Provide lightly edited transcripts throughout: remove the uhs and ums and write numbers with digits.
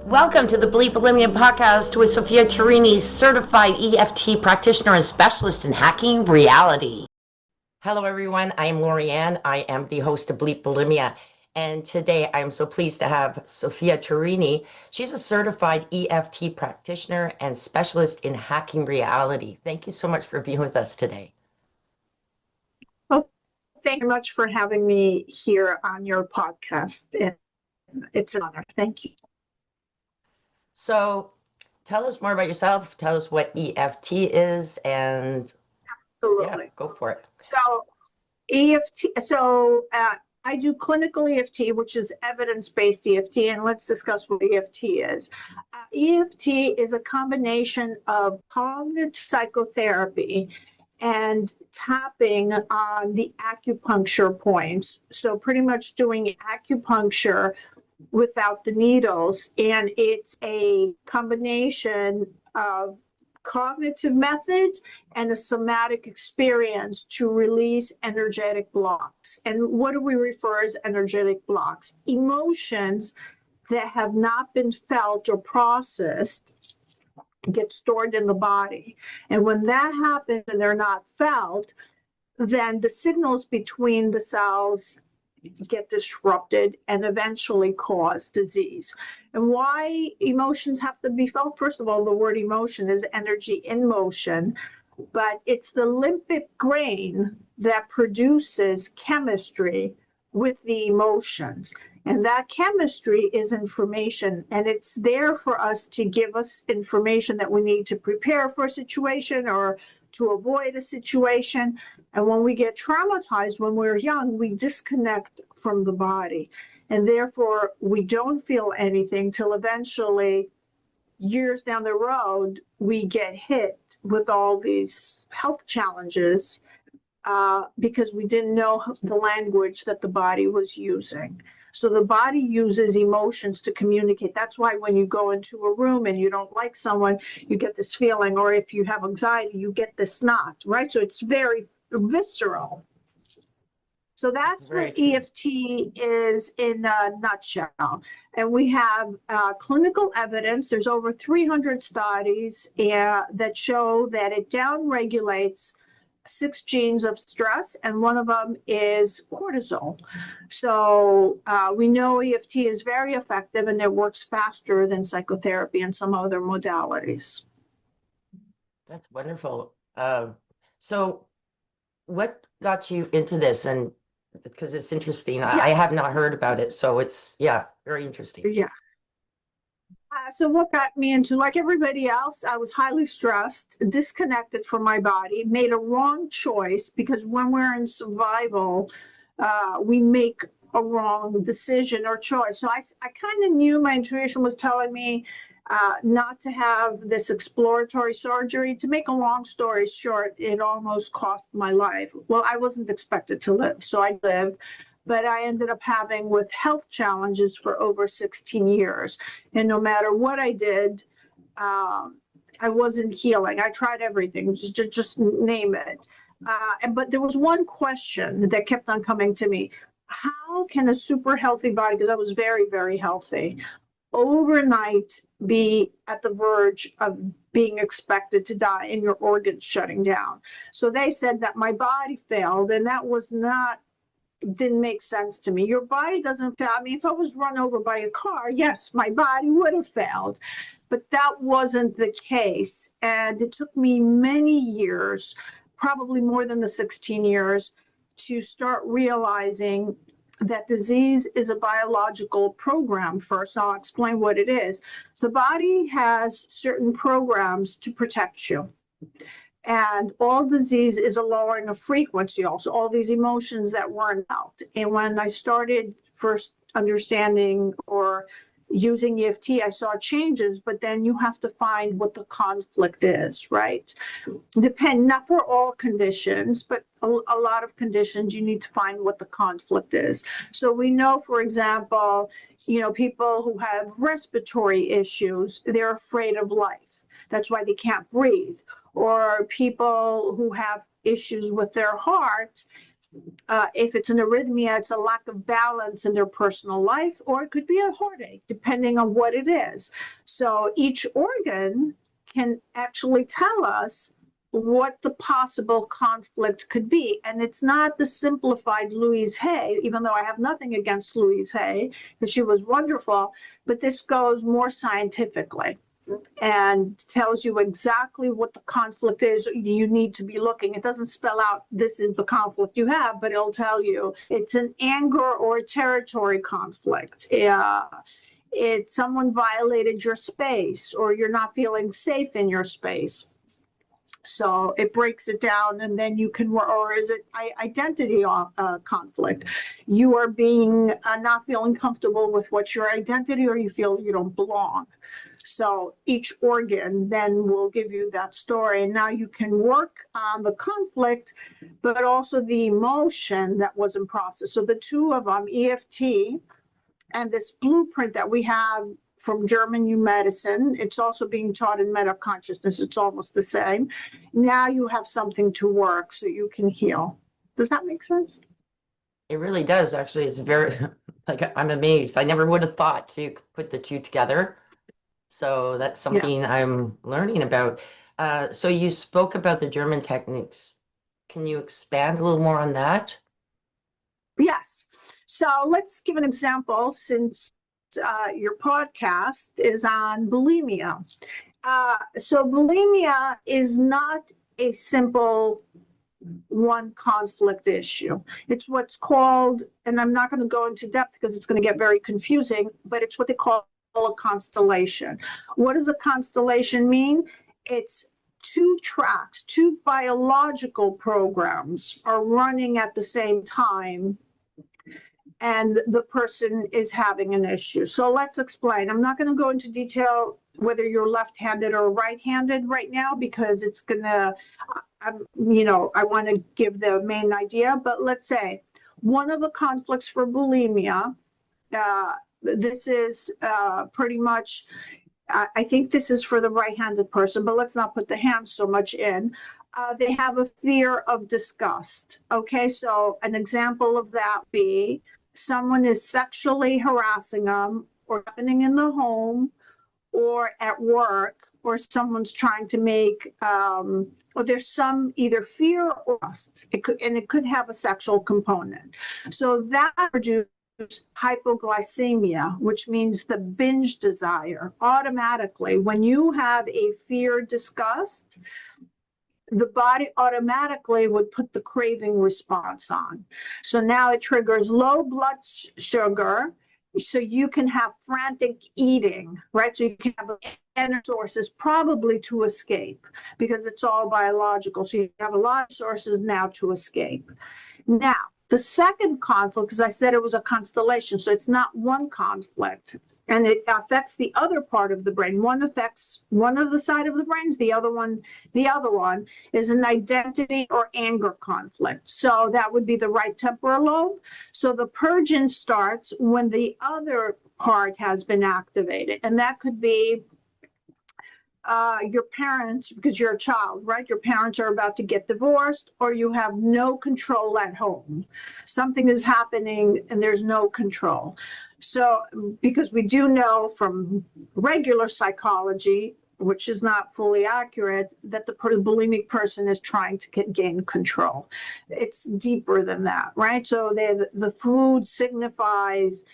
Welcome to the Bleep Bulimia podcast with Sophia Torrini, certified EFT practitioner and specialist in hacking reality. Hello, everyone. I am Lorianne. I am the host of Bleep Bulimia. And today I am so pleased to have Sophia Torrini. She's a certified EFT practitioner and specialist in hacking reality. Thank you so much for being with us today. Well, thank you much for having me here on your podcast. It's an honor. Thank you. So tell us more about yourself. Tell us what EFT is, and Absolutely. Yeah, go for it. So EFT, I do clinical EFT, which is evidence-based EFT, and let's discuss what EFT is. EFT is a combination of cognitive psychotherapy and tapping on the acupuncture points. So pretty much doing acupuncture without the needles, and it's a combination of cognitive methods and a somatic experience to release energetic blocks. And what do we refer as energetic blocks? Emotions that have not been felt or processed get stored in the body. And when that happens and they're not felt, then the signals between the cells get disrupted and eventually cause disease. And why emotions have to be felt? First of all, the word emotion is energy in motion, but it's the limbic brain that produces chemistry with the emotions. And that chemistry is information, and it's there for us to give us information that we need to prepare for a situation or to avoid a situation. And when we get traumatized when we're young, we disconnect from the body. And therefore, we don't feel anything till eventually, years down the road, we get hit with all these health challenges because we didn't know the language that the body was using. So the body uses emotions to communicate. That's why when you go into a room and you don't like someone, you get this feeling, or if you have anxiety, you get this knot, right? So it's very visceral. So that's what EFT is in a nutshell. And we have clinical evidence. There's over 300 studies that show that it downregulates 6 genes of stress, and one of them is cortisol. So we know EFT is very effective, and it works faster than psychotherapy and some other modalities. That's wonderful. So what got you into this? And because it's interesting, Yes. I have not heard about it. So it's, very interesting. Yeah. So what got me into, like everybody else, I was highly stressed, disconnected from my body, made a wrong choice, because when we're in survival, we make a wrong decision or choice. So I kind of knew my intuition was telling me not to have this exploratory surgery. To make a long story short, it almost cost my life. Well, I wasn't expected to live, so I lived. But I ended up having with health challenges for over 16 years. And no matter what I did, I wasn't healing. I tried everything, just name it. But there was one question that kept on coming to me. How can a super healthy body, because I was very, very healthy, overnight be at the verge of being expected to die and your organs shutting down? So they said that my body failed, and that was not, didn't make sense to me. Your body doesn't fail. I mean, if I was run over by a car, yes, my body would have failed, but that wasn't the case. And it took me many years, probably more than the 16 years, to start realizing that disease is a biological program. First, I'll explain what it is. The body has certain programs to protect you. And all disease is a lowering of frequency also, all these emotions that weren't out. And when I started first understanding or using EFT, I saw changes, but then you have to find what the conflict is, right? Not for all conditions, but a lot of conditions, you need to find what the conflict is. So we know, for example, people who have respiratory issues, they're afraid of life. That's why they can't breathe. Or people who have issues with their heart, If it's an arrhythmia, it's a lack of balance in their personal life, or it could be a heartache, depending on what it is. So each organ can actually tell us what the possible conflict could be. And it's not the simplified Louise Hay, even though I have nothing against Louise Hay, because she was wonderful, but this goes more scientifically and tells you exactly what the conflict is you need to be looking. It doesn't spell out this is the conflict you have, but it'll tell you it's an anger or a territory conflict. It's someone violated your space, or you're not feeling safe in your space. So it breaks it down, and then you can, or is it identity conflict? You are being not feeling comfortable with what's your identity, or you feel you don't belong. So each organ then will give you that story. And now you can work on the conflict, but also the emotion that wasn't processed. So the two of them, EFT and this blueprint that we have from German New Medicine, it's also being taught in meta consciousness. It's almost the same. Now you have something to work so you can heal. Does that make sense? It really does, actually. It's very, like, I'm amazed. I never would have thought to put the two together. So that's something I'm learning about. So you spoke about the German techniques. Can you expand a little more on that? Yes. So let's give an example, since your podcast is on bulimia. So bulimia is not a simple one conflict issue. It's what's called, and I'm not going to go into depth because it's going to get very confusing, but it's what they call a constellation. What does a constellation mean? It's two tracks, two biological programs are running at the same time, and the person is having an issue. So let's explain. I'm not going to go into detail whether you're left-handed or right-handed right now, because it's going to, I want to give the main idea. But let's say one of the conflicts for bulimia, this is pretty much, I think this is for the right-handed person, but let's not put the hands so much in. They have a fear of disgust. Okay, so an example of that be someone is sexually harassing them, or happening in the home or at work, or someone's trying to make, or there's some either fear or lust. It could have a sexual component. So that produces hypoglycemia, which means the binge desire. Automatically, when you have a fear disgust, the body automatically would put the craving response on. So now it triggers low blood sugar, so you can have frantic eating, right? So you can have energy sources probably to escape, because it's all biological. So you have a lot of sources now to escape. Now, the second conflict, because I said it was a constellation, so it's not one conflict, and it affects the other part of the brain. One affects one of the side of the brains, the other one is an identity or anger conflict. So that would be the right temporal lobe. So the purging starts when the other part has been activated, and that could be your parents, because you're a child, right? Your parents are about to get divorced, or you have no control at home. Something is happening and there's no control. So, because we do know from regular psychology, which is not fully accurate, that the bulimic person is trying to gain control. It's deeper than that, right? So the food signifies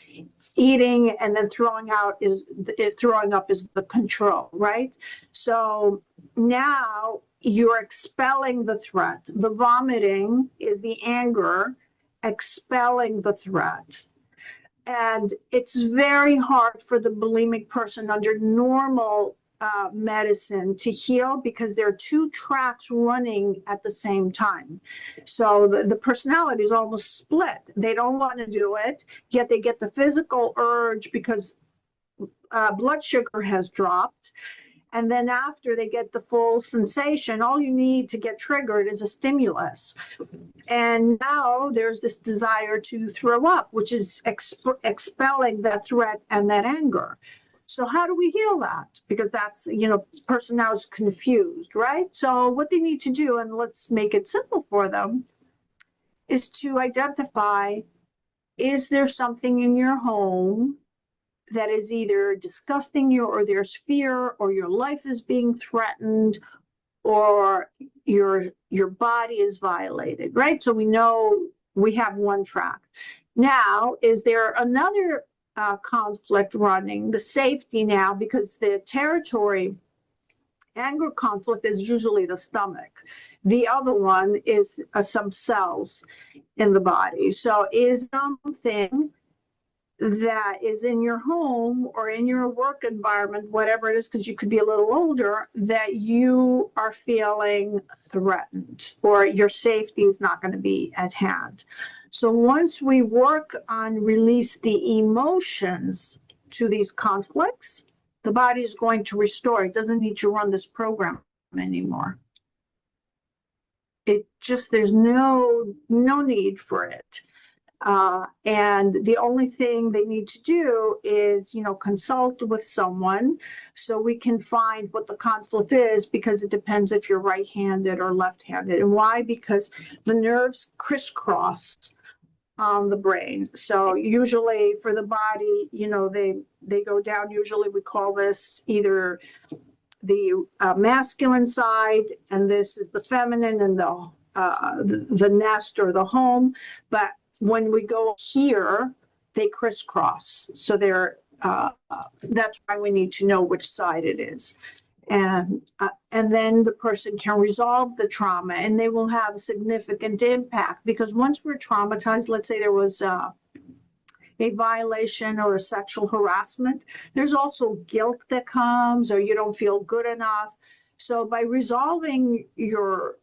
eating, and then throwing up is the control, right? So now you're expelling the threat. The vomiting is the anger, expelling the threat. And it's very hard for the bulimic person under normal medicine to heal, because there are two tracks running at the same time. So the personality is almost split. They don't want to do it, yet they get the physical urge because blood sugar has dropped. And then after they get the full sensation, all you need to get triggered is a stimulus. And now there's this desire to throw up, which is expelling that threat and that anger. So how do we heal that? Because that's, person now is confused, right? So what they need to do, and let's make it simple for them, is to identify, is there something in your home that is either disgusting you, or there's fear, or your life is being threatened, or your body is violated, right? So we know we have one track. Now, is there another conflict running, the safety now, because the territory anger conflict is usually the stomach. The other one is some cells in the body. So is something that is in your home or in your work environment, whatever it is, because you could be a little older, that you are feeling threatened, or your safety is not going to be at hand. So once we work on release the emotions to these conflicts, the body is going to restore. It doesn't need to run this program anymore. It just, there's no need for it. And the only thing they need to do is, consult with someone so we can find what the conflict is, because it depends if you're right-handed or left-handed. And why? Because the nerves crisscross on the brain. So usually for the body, they go down. Usually we call this either the masculine side, and this is the feminine, and the nest or the home. But when we go here, they crisscross. So that's why we need to know which side it is. And then the person can resolve the trauma, and they will have significant impact, because once we're traumatized, let's say there was a violation or a sexual harassment, there's also guilt that comes, or you don't feel good enough. So by resolving the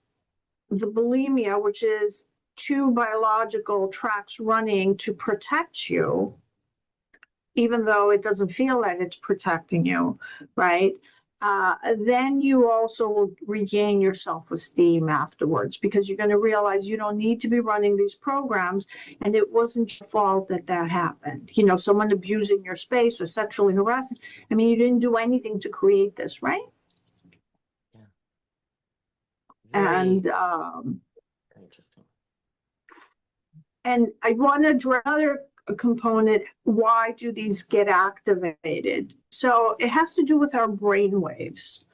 bulimia, which is two biological tracks running to protect you, even though it doesn't feel that it's protecting you, right? Then you also will regain your self-esteem afterwards, because you're going to realize you don't need to be running these programs, and it wasn't your fault that happened. Someone abusing your space or sexually harassing. I mean, you didn't do anything to create this, right? Yeah. And Very interesting. And I want to address another component. Why do these get activated? So it has to do with our brain waves.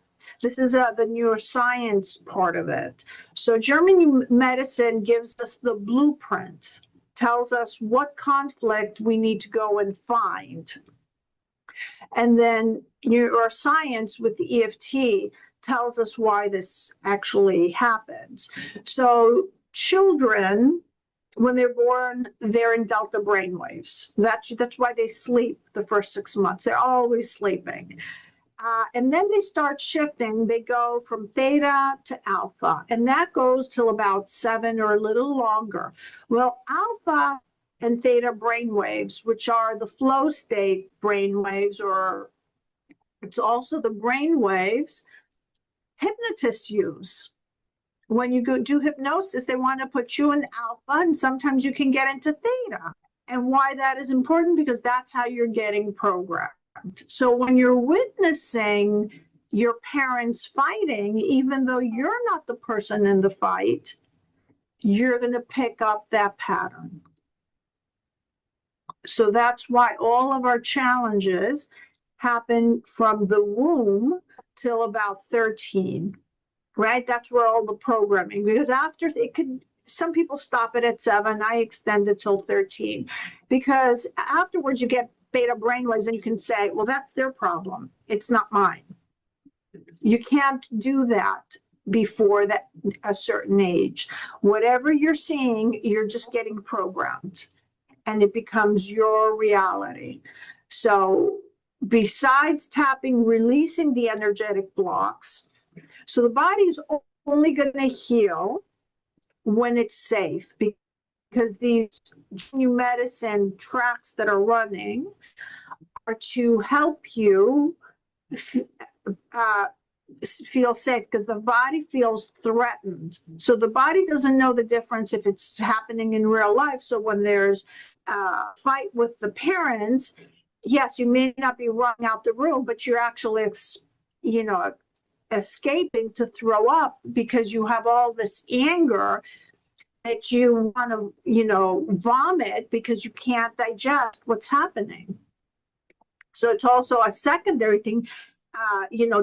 This is the neuroscience part of it. So German medicine gives us the blueprint, tells us what conflict we need to go and find. And then neuroscience with the EFT tells us why this actually happens. So children, when they're born, they're in delta brainwaves. That's why they sleep the first 6 months. They're always sleeping. And then they start shifting. They go from theta to alpha, and that goes till about 7 or a little longer. Well, alpha and theta brainwaves, which are the flow state brainwaves, or it's also the brainwaves hypnotists use. When you go do hypnosis, they want to put you in alpha, and sometimes you can get into theta. And why that is important, because that's how you're getting programmed. So when you're witnessing your parents fighting, even though you're not the person in the fight, you're going to pick up that pattern. So that's why all of our challenges happen from the womb till about 13. Right? That's where all the programming, because after some people stop it at 7. I extend it till 13, because afterwards you get beta brainwaves, and you can say, well, that's their problem. It's not mine. You can't do that before a certain age. Whatever you're seeing, you're just getting programmed, and it becomes your reality. So besides tapping, releasing the energetic blocks, so the body is only going to heal when it's safe, because these new medicine tracks that are running are to help you feel safe, because the body feels threatened. So the body doesn't know the difference if it's happening in real life. So when there's a fight with the parents, yes, you may not be running out the room, but you're actually, escaping to throw up, because you have all this anger that you want to, vomit because you can't digest what's happening. So it's also a secondary thing.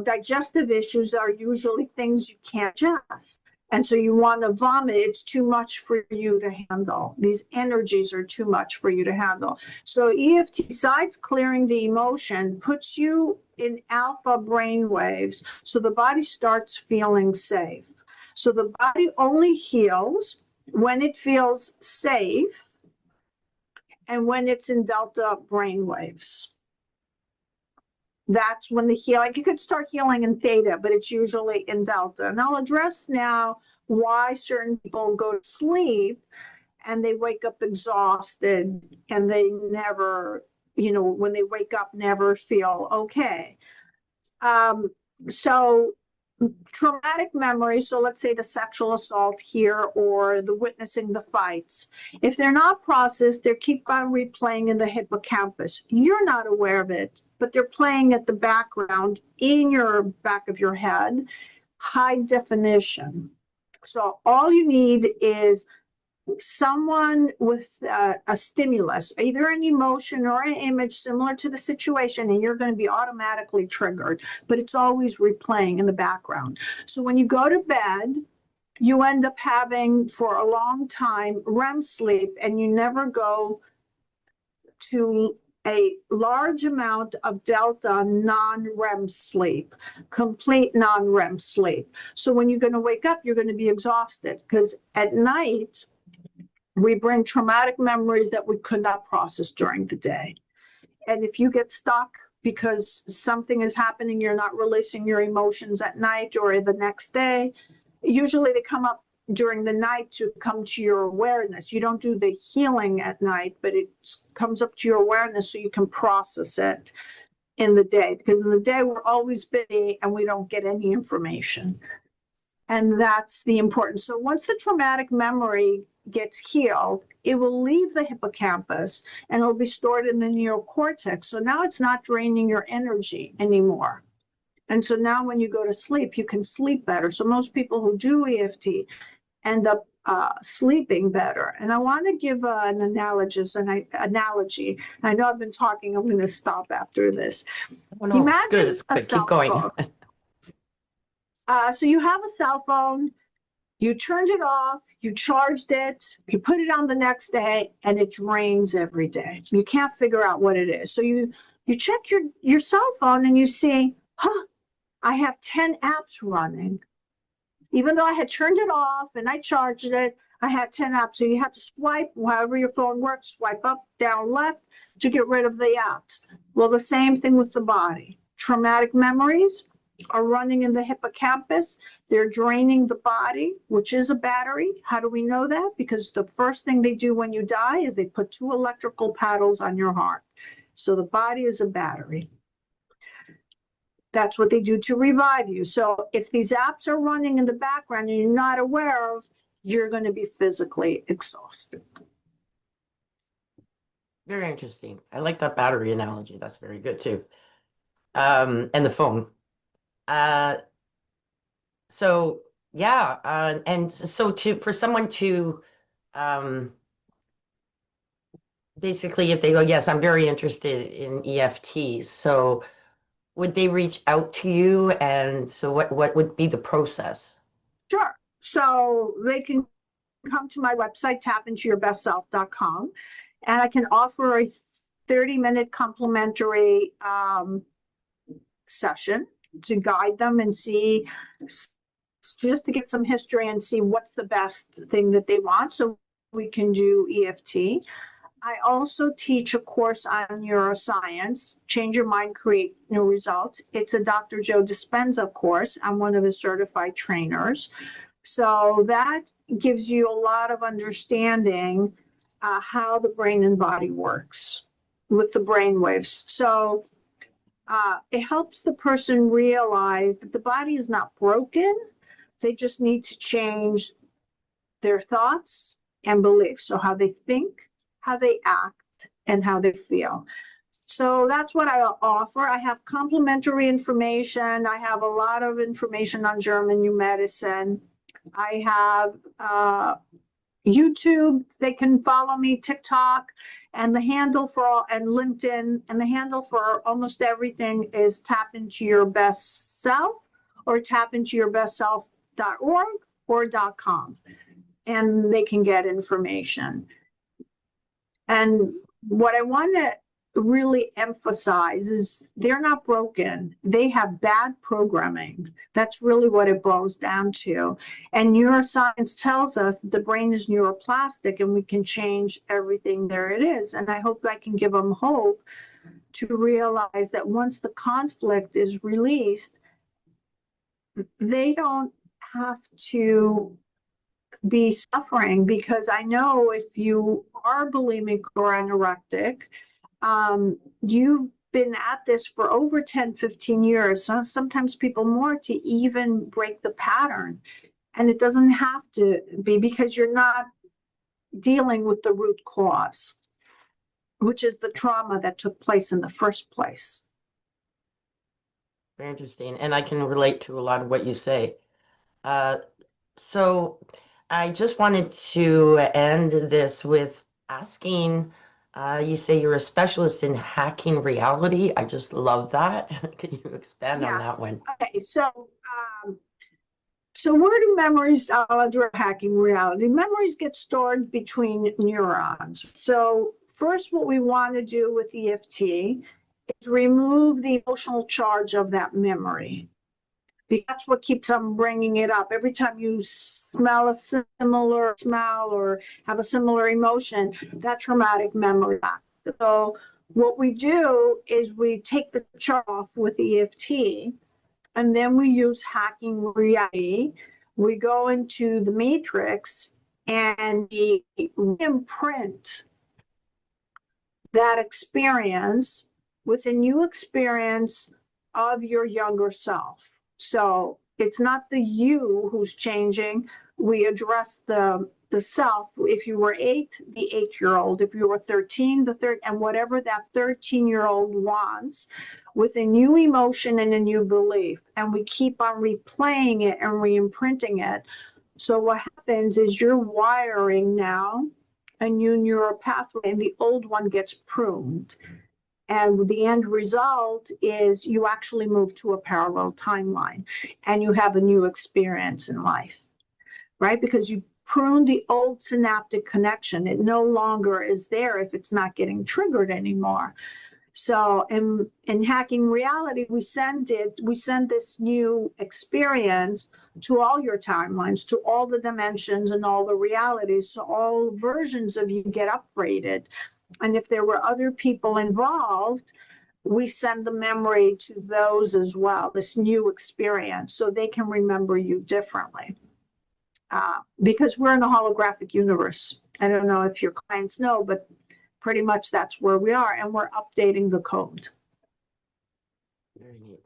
Digestive issues are usually things you can't digest. And so you want to vomit. It's too much for you to handle. These energies are too much for you to handle. So EFT, besides clearing the emotion, puts you in alpha brain waves. So the body starts feeling safe. So the body only heals when it feels safe and when it's in delta brain waves. That's when the healing, you could start healing in theta, but it's usually in delta. And I'll address now why certain people go to sleep and they wake up exhausted and they never, when they wake up, never feel okay. So traumatic memories, so let's say the sexual assault here or the witnessing the fights, if they're not processed, they keep on replaying in the hippocampus. You're not aware of it, but they're playing at the background in your back of your head, high definition. So all you need is someone with a stimulus, either an emotion or an image similar to the situation, and you're going to be automatically triggered, but it's always replaying in the background. So when you go to bed, you end up having for a long time REM sleep, and you never go to a large amount of delta non-REM sleep, complete non-REM sleep. So when you're going to wake up, you're going to be exhausted, because at night, we bring traumatic memories that we could not process during the day. And if you get stuck because something is happening, you're not releasing your emotions at night or the next day, usually they come up during the night to come to your awareness. You don't do the healing at night, but it comes up to your awareness so you can process it in the day. Because in the day, we're always busy and we don't get any information. And that's the importance. So once the traumatic memory gets healed, it will leave the hippocampus and it'll be stored in the neocortex. So now it's not draining your energy anymore. And so now when you go to sleep, you can sleep better. So most people who do EFT end up sleeping better. And I want to give an analogy. I know I've been talking. I'm going to stop after this. Oh, no, it's good. Imagine It's a good. cell Keep going. phone. So you have a cell phone. You turned it off, you charged it, you put it on the next day, and it drains every day. You can't figure out what it is. So you check your cell phone and you see, I have 10 apps running. Even though I had turned it off and I charged it, I had 10 apps. So you have to swipe, however your phone works, swipe up, down, left to get rid of the apps. Well, the same thing with the body. Traumatic memories are running in the hippocampus. They're draining the body, which is a battery. How do we know that? Because the first thing they do when you die is they put 2 electrical paddles on your heart. So the body is a battery. That's what they do to revive you. So if these apps are running in the background and you're not aware of, you're going to be physically exhausted. Very interesting. I like that battery analogy. That's very good too. And the phone. So yeah, and so for someone to basically, if they go, yes, I'm very interested in EFTs. So would they reach out to you? And so what would be the process? Sure. So they can come to my website, tapintoyourbestself.com, and I can offer a 30-minute complimentary session to guide them and see, just to get some history and see what's the best thing that they want. So we can do EFT. I also teach a course on neuroscience, Change Your Mind, Create New Results. It's a Dr. Joe Dispenza course. I'm one of his certified trainers. So that gives you a lot of understanding how the brain and body works with the brain waves. So it helps the person realize that the body is not broken. They just need to change their thoughts and beliefs. So how they think, how they act, and how they feel. So that's what I offer. I have complementary information. I have a lot of information on German new medicine. I have YouTube, they can follow me, TikTok, and the handle for all, and LinkedIn, and the handle for almost everything is Tap Into Your Best Self, or tapintouryourbestself.org or .com, and they can get information. And what I want to really emphasize is they're not broken. They have bad programming. That's really what it boils down to. And neuroscience tells us that the brain is neuroplastic and we can change everything there it is. And I hope I can give them hope to realize that once the conflict is released, they don't have to be suffering, because I know if you are bulimic or anorectic, you've been at this for over 10, 15 years, sometimes people more, to even break the pattern. And it doesn't have to be, because you're not dealing with the root cause, which is the trauma that took place in the first place. Very interesting. And I can relate to a lot of what you say. So I just wanted to end this with asking, you say you're a specialist in hacking reality. I just love that. Can you expand on that one? Okay, so where do memories, I'll address hacking reality. Memories get stored between neurons. So first, what we want to do with EFT is remove the emotional charge of that memory. Because that's what keeps on bringing it up. Every time you smell a similar smell or have a similar emotion, that traumatic memory back. So what we do is we take the charge off with EFT, and then we use hacking reality. We go into the matrix and we imprint that experience with a new experience of your younger self. So it's not the you who's changing. We address the self. If you were 8, the 8-year-old. If you were 13, the third, and whatever that 13-year-old wants, with a new emotion and a new belief. And we keep on replaying it and re-imprinting it. So what happens is you're wiring now a new neural pathway, and the old one gets pruned. And the end result is you actually move to a parallel timeline and you have a new experience in life, right? Because you prune the old synaptic connection. It no longer is there if it's not getting triggered anymore. So in hacking reality, we send this new experience to all your timelines, to all the dimensions and all the realities. So all versions of you get upgraded. And if there were other people involved, we send the memory to those as well, this new experience, so they can remember you differently. Because we're in a holographic universe. I don't know if your clients know, but pretty much that's where we are, and we're updating the code. Very neat.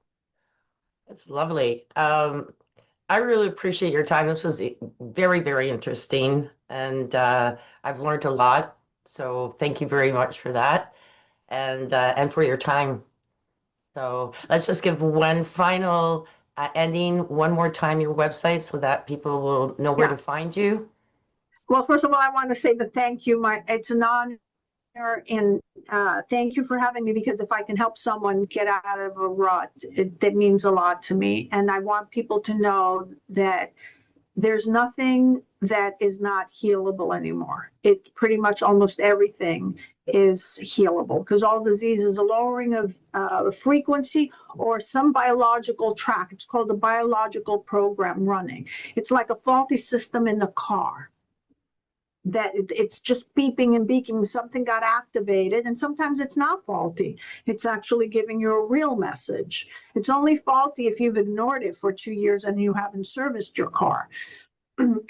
That's lovely. I really appreciate your time. This was very, very interesting, and I've learned a lot. So thank you very much for that, and for your time. So let's just give one final ending one more time, your website, so that people will know where to find you. Well, first of all, I want to say the thank you. It's an honor, and thank you for having me, because if I can help someone get out of a rut, that means a lot to me. And I want people to know that there's nothing that is not healable anymore. It pretty much almost everything is healable, because all disease is a lowering of frequency or some biological track. It's called a biological program running. It's like a faulty system in the car, that it's just beeping and beeping. Something got activated, and sometimes it's not faulty. It's actually giving you a real message. It's only faulty if you've ignored it for 2 years and you haven't serviced your car.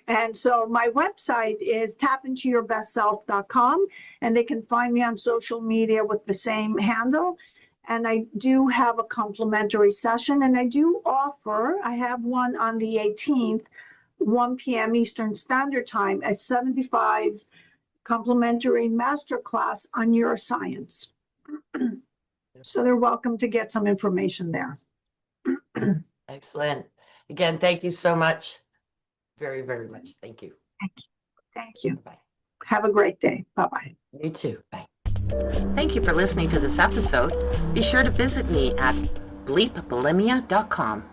And so my website is tapintouryourbestself.com, and they can find me on social media with the same handle. And I do have a complimentary session, and I have one on the 18th, 1 p.m. Eastern Standard Time, a 75 complimentary masterclass on neuroscience. So they're welcome to get some information there. Excellent. Again, thank you so much. Very, very much. Thank you. Thank you. Thank you. Bye. Have a great day. Bye-bye. You too. Bye. Thank you for listening to this episode. Be sure to visit me at bleepbulimia.com.